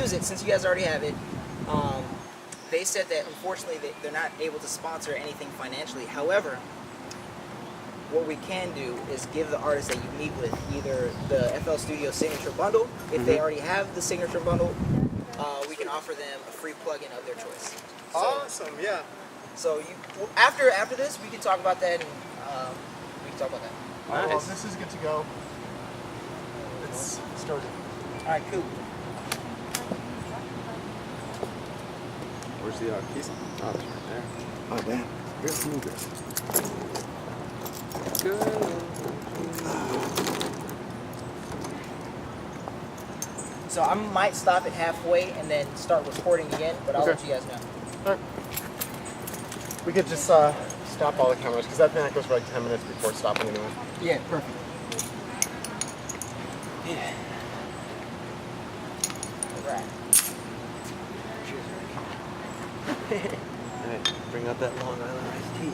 use it, since you guys already have it, they said that unfortunately they're not able to sponsor anything financially. However, what we can do is give the artists that you meet with either the FL Studio signature bundle. If they already have the signature bundle, we can offer them a free plugin of their choice. So, awesome, yeah. So after this, we can talk about that, and we can talk about that. All right, well, this is good to go. It's started. All right, cool. Where's the keys? Oh, it's right there. Oh, damn. Real smooth. Good. So I might stop it halfway and then start recording again, but I'll let you guys know. All right. We could just stop all the cameras, because I think that goes for like 10 minutes before stopping anyway. Yeah, perfect. Yeah. All right. Alright, bring out that Long Island iced tea.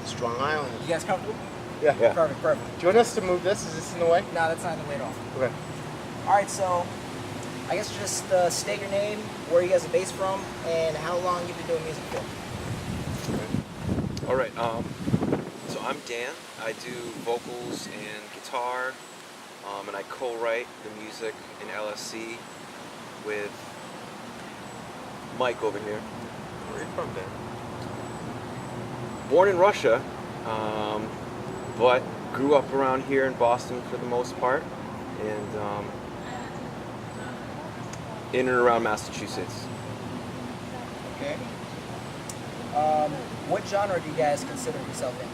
Strong Island. You guys comfortable? Yeah. Perfect. Do you want us to move this? Is this in the way? No, that's not in the way at all. Okay. All right, so I guess just state your name, where you guys are based from, and how long you've been doing music for. Alright, so I'm Dan. I do vocals and guitar, and I co-write the music in L.S.C. with Mike over here. Where are you from, Dan? Born in Russia, but grew up around here in Boston for the most part, and in and around Massachusetts. Okay. What genre do you guys consider yourself in?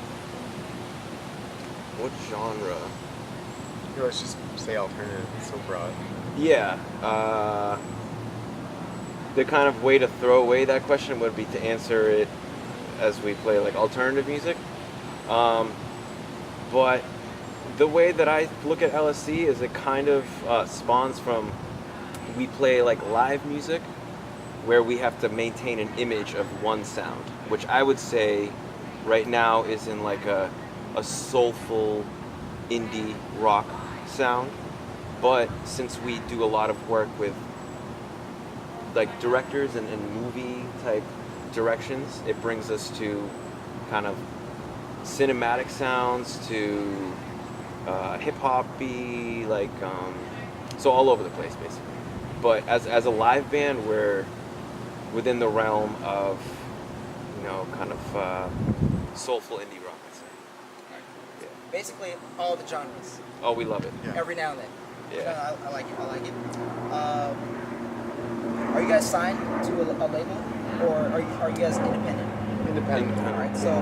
What genre? You always just say alternative. It's so broad. Yeah. The kind of way to throw away that question would be to answer it as we play like alternative music. But the way that I look at L.S.C. is it kind of spawns from, we play like live music where we have to maintain an image of one sound, which I would say right now is in like a soulful indie rock sound. But since we do a lot of work with like directors and movie type directions, it brings us to kind of cinematic sounds, to hip-hop-y, like so all over the place basically. But as a live band, we're within the realm of, you know, kind of soulful indie rock, I'd say. Yeah. Basically all the genres. Oh, we love it. Yeah. Every now and then. Yeah. I like it. Are you guys signed to a label, or are you guys independent? Independent. All right. So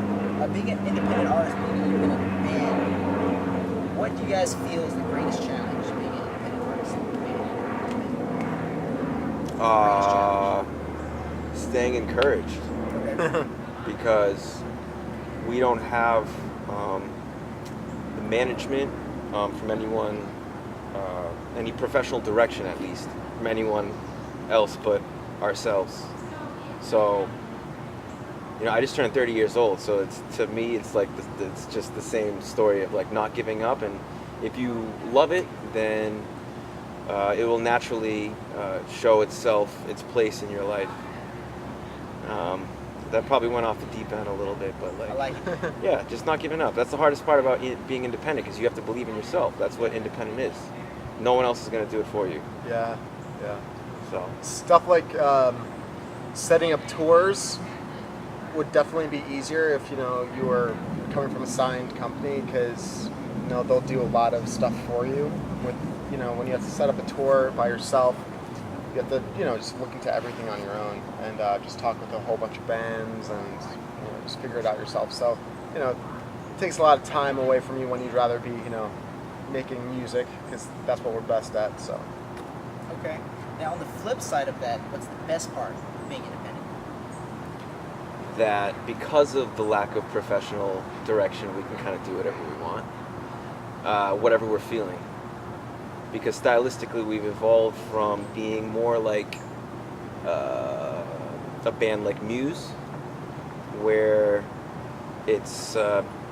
being an independent artist, being an independent band, what do you guys feel is the greatest challenge being an independent artist? Staying encouraged. Okay. Because we don't have the management from anyone, any professional direction at least, from anyone else but ourselves. So, you know, I just turned 30 years old, so it's, to me, it's like it's just the same story of like not giving up, and if you love it, then it will naturally show itself, its place in your life. That probably went off the deep end a little bit, but like, I like it. yeah, just not giving up. That's the hardest part about being independent, because you have to believe in yourself. That's what independent is. No one else is going to do it for you. Yeah. So Stuff like setting up tours would definitely be easier if, you know, you were coming from a signed company, because, you know, they'll do a lot of stuff for you. With, you know, when you have to set up a tour by yourself, you have to, you know, just look into everything on your own, and just talk with a whole bunch of bands, and, you know, just figure it out yourself. So, you know, it takes a lot of time away from you when you'd rather be, you know, making music, because that's what we're best at. So. Okay. Now, on the flip side of that, what's the best part of being independent? that because of the lack of professional direction, we can kind of do whatever we want, whatever we're feeling. Because stylistically, we've evolved from being more like a band like Muse, where it's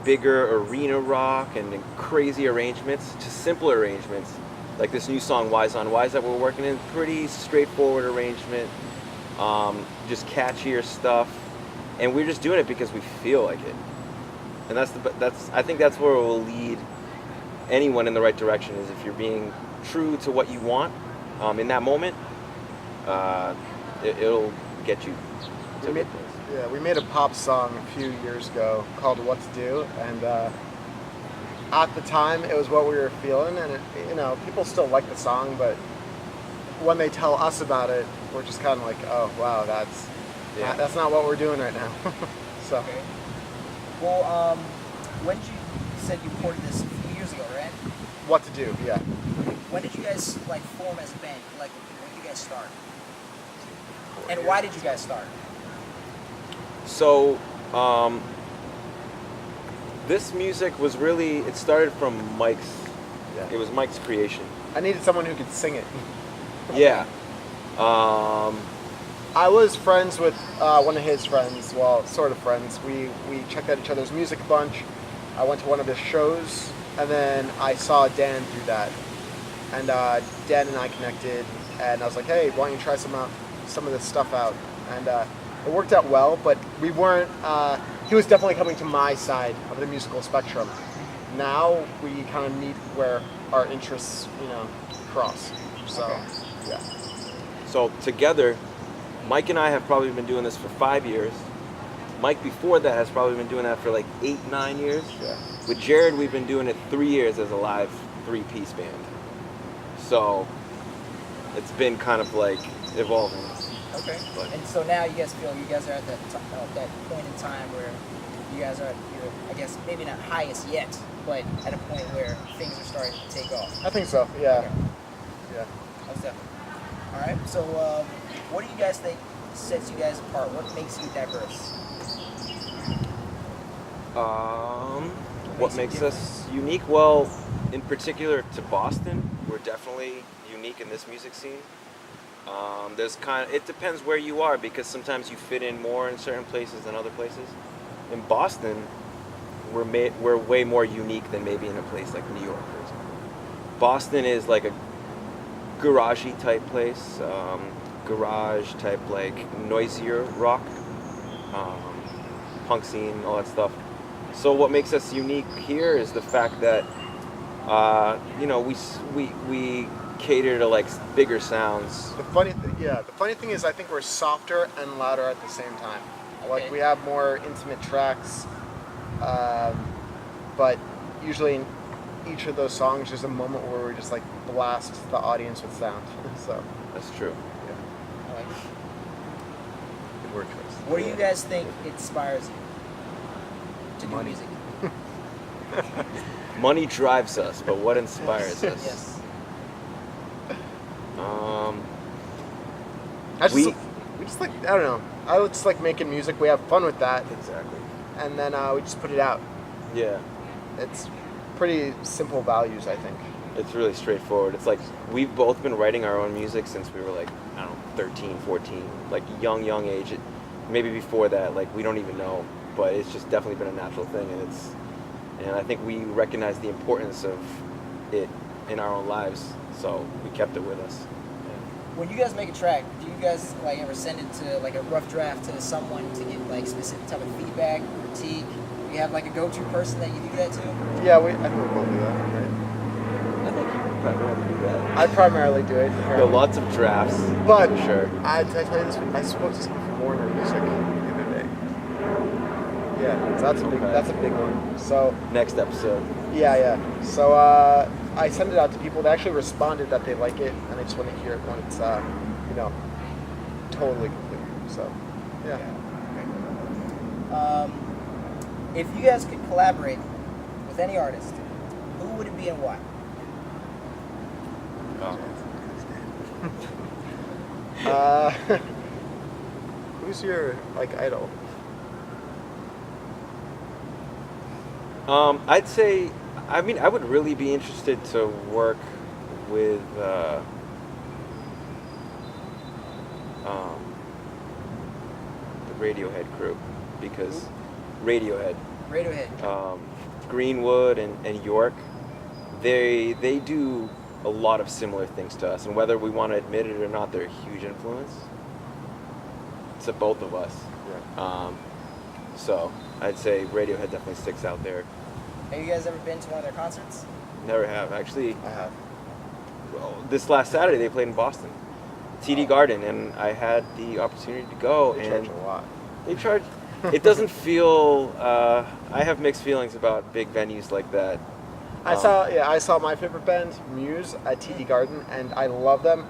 bigger arena rock and crazy arrangements, to simpler arrangements Like this new song, Wise on Wise, that we're working in, pretty straightforward arrangement, just catchier stuff, and we're just doing it because we feel like it. And I think that's where it will lead anyone in the right direction, is if you're being true to what you want in that moment, it'll get you to a good place. Yeah, we made a pop song a few years ago called "What to Do," and at the time it was what we were feeling, and people still like the song, but when they tell us about it, we're just kind of like, oh wow, that's not what we're doing right now. So. Okay. Well, when did you said you recorded this a few years ago, right? What to Do? Yeah. When did you guys form as a band? When did you guys start? And why did you guys start? So, this music was really, it started from Mike's, it was Mike's creation. I needed someone who could sing it. Yeah. I was friends with one of his friends, well, sort of friends. We checked out each other's music a bunch. I went to one of his shows, and then I saw Dan do that. And Dan and I connected, and I was like, hey, why don't you try some of this stuff out? And it worked out well, but we weren't, he was definitely coming to my side of the musical spectrum. Now we kind of meet where our interests, cross. So, yeah. So together, Mike and I have probably been doing this for 5 years. Mike before that has probably been doing that for 8, 9 years. Yeah. With Jared, we've been doing it 3 years as a live 3-piece band. So it's been kind of evolving. Okay. And so now you guys feel you guys are at that point in time where you guys are at your, I guess maybe not highest yet, but at a point where things are starting to take off. I think so, yeah. Okay. Yeah. Most definitely. All right. So what do you guys think sets you guys apart? What makes you diverse? What makes us unique? Well, in particular to Boston, we're definitely unique in this music scene. It depends where you are, because sometimes you fit in more in certain places than other places. In Boston, we're way more unique than maybe in a place like New York, for example. Boston is like a garagey type place, garage type, noisier rock, punk scene, all that stuff. So what makes us unique here is the fact that we cater to bigger sounds. The funny thing is, I think we're softer and louder at the same time. Okay. We have more intimate tracks, but usually in each of those songs, there's a moment where we just blast the audience with sound. So That's true. I like it. Good word choice. What do you guys think inspires you to do music? Money drives us, but what inspires us? Yes. we just I don't know. I just like making music. We have fun with that, Exactly. and then we just put it out. Yeah. It's pretty simple values, I think. It's really straightforward. It's we've both been writing our own music since we were I don't know, 13, 14, young age. Maybe before that, we don't even know, but it's just definitely been a natural thing, and I think we recognize the importance of it in our own lives, so we kept it with us. When you guys make a track, do you guys ever send it to a rough draft to someone to get specific type of feedback, critique? Do you have a go-to person that you do that to? Yeah, I think we both do that, right? I think you primarily do that. I primarily do it. There are lots of drafts, But for sure. I tell you this, I spoke to someone from Warner Music the other day. Yeah, so that's a big one. So Next episode. yeah. So I send it out to people. They actually responded that they like it, and they just want to hear it when it's totally complete. So yeah. If you guys could collaborate with any artist, who would it be and why? Who's your idol? I'd say, I would really be interested to work with the Radiohead crew, because Radiohead, Radiohead. Greenwood and York, they do a lot of similar things to us, and whether we want to admit it or not, they're a huge influence to both of us. Yeah. So I'd say Radiohead definitely sticks out there. Have you guys ever been to one of their concerts? Never have actually. I have. Well, this last Saturday they played in Boston, TD Garden, and I had the opportunity to go. They and charge a lot. They charge. It doesn't feel. I have mixed feelings about big venues like that. I saw my favorite band, Muse, at TD Garden, and I love them.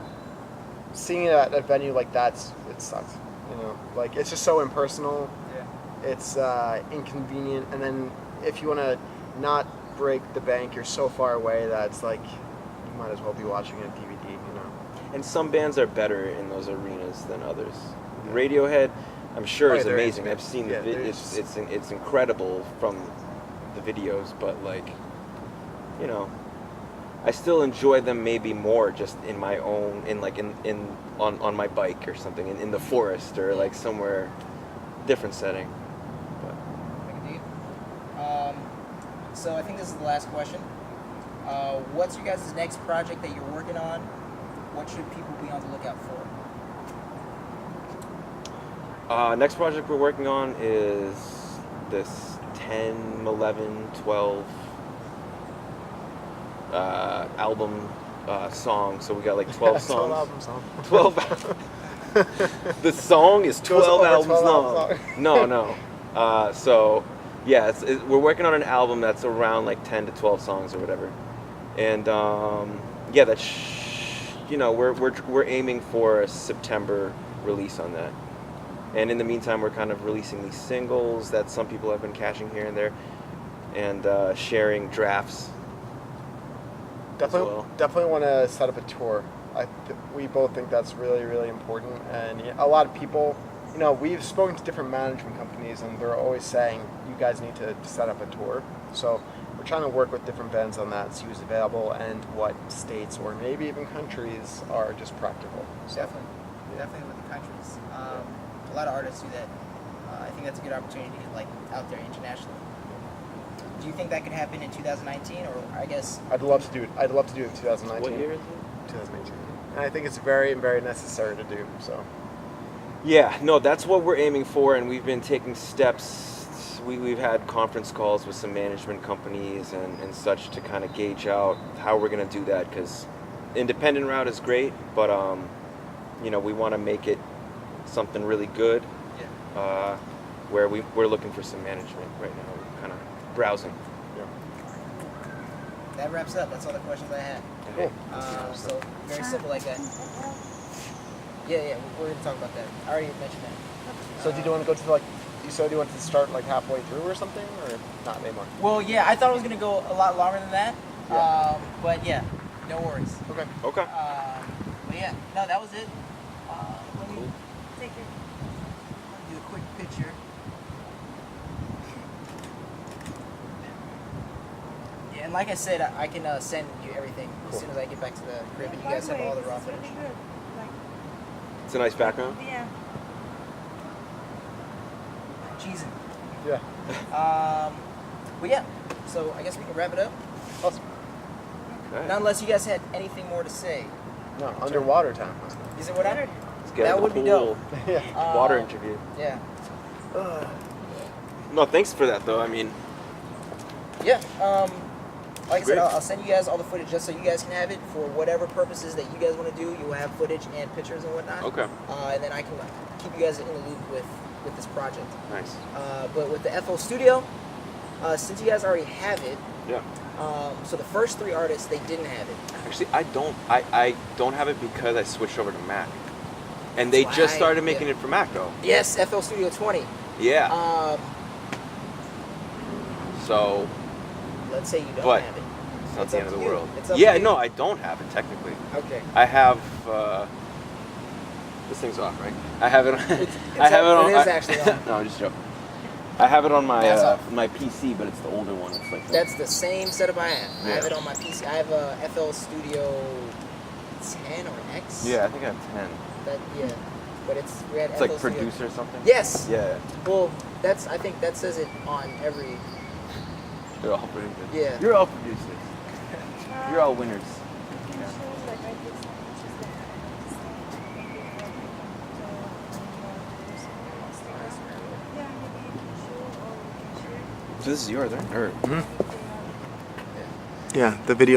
Seeing it at a venue like that, it sucks. You know, like it's just so impersonal. Yeah. It's inconvenient, and then if you want to not break the bank, you're so far away that it's like you might as well be watching a DVD. You know. And some bands are better in those arenas than others. Radiohead, I'm sure, is they're amazing. intimate. I've seen Yeah, the they're it's incredible from the videos, but like, you know, I still enjoy them maybe more just in my own, on my bike or something, in the forest or like somewhere different setting. But I can dig it. So I think this is the last question. What's your guys' next project that you're working on? What should people be on the lookout for? Next project we're working on is this 10, 11, 12 album song. So we got like 12 songs. 12 album song. 12. The song is 12 over albums 12 long. albums No. So yeah, we're working on an album that's around like 10 to 12 songs or whatever. And yeah, we're aiming for a September release on that. And in the meantime, we're kind of releasing these singles that some people have been catching here and there, and sharing drafts. Definitely want to set up a tour. We both think that's really, really important. And a lot of people, you know, we've spoken to different management companies, and they're always saying, you guys need to set up a tour. So we're trying to work with different bands on that, see who's available and what states or maybe even countries are just practical. So, Definitely with the countries. A lot of artists do that. I think that's a good opportunity to get like out there internationally. Do you think that could happen in 2019, or I guess? I'd love to do it. I'd love to do it in 2019. What year is it? 2018. And I think it's very, very necessary to do. So. Yeah, no, that's what we're aiming for, and we've been taking steps. We've had conference calls with some management companies and such to kind of gauge out how we're going to do that, because independent route is great, but you know, we want to make it something really good. Yeah. Where we're looking for some management right now. We're kind of browsing. Yeah. That wraps up. That's all the questions I had. Cool. So very simple like that. Yeah, we're gonna talk about that. I already mentioned that. So did you want to go to you said you wanted to start like halfway through or something, or not anymore? Well, yeah, I thought it was gonna go a lot longer than that. Yeah. But yeah, no worries. Okay. Okay. But yeah, no, that was it. Let me take it. Do a quick picture. Yeah, and like I said, I can send you everything as soon as I get back to the crib, and you guys have all the raw footage. It's a nice background. Yeah. Cheesing. Yeah. But yeah, so I guess we can wrap it up. Awesome. Okay. Not unless you guys had anything more to say. No, underwater time. Is it what I? Let's get That in the would be pool. dope. Yeah. Water interview. Yeah. No, thanks for that though. I mean, Yeah. Like I said, Great. I'll send you guys all the footage just so you guys can have it for whatever purposes that you guys want to do. You will have footage and pictures and whatnot. okay. And then I can keep you guys in the loop with this project. Nice. But with the FL Studio, since you guys already have it, Yeah. so the first 3 artists, they didn't have it. Actually, I don't have it because I switched over to Mac, and they That's just why- started making yeah. it for Mac though. Yes, FL Studio 20. Yeah. So Let's say you don't But- have it. it's not It's the up end of to the you. world. It's up Yeah, to you. no, I don't have it technically. Okay. I have this thing's off, right? I have it. I have it It on. is actually on. No, I'm just joking. I have it on my That's off. my PC, but it's the older one. It's like That's the same setup I have. I have Yeah. it on my PC. I have a FL Studio 10 or X. yeah, I think I have 10. Yeah. But we had It's FL like Studio. producer or something. Yes. Yeah, Well, I think that says it on every. you're all pretty good. Yeah. You're all producers. You're all winners. So this is yours, right? Or Yeah, the video.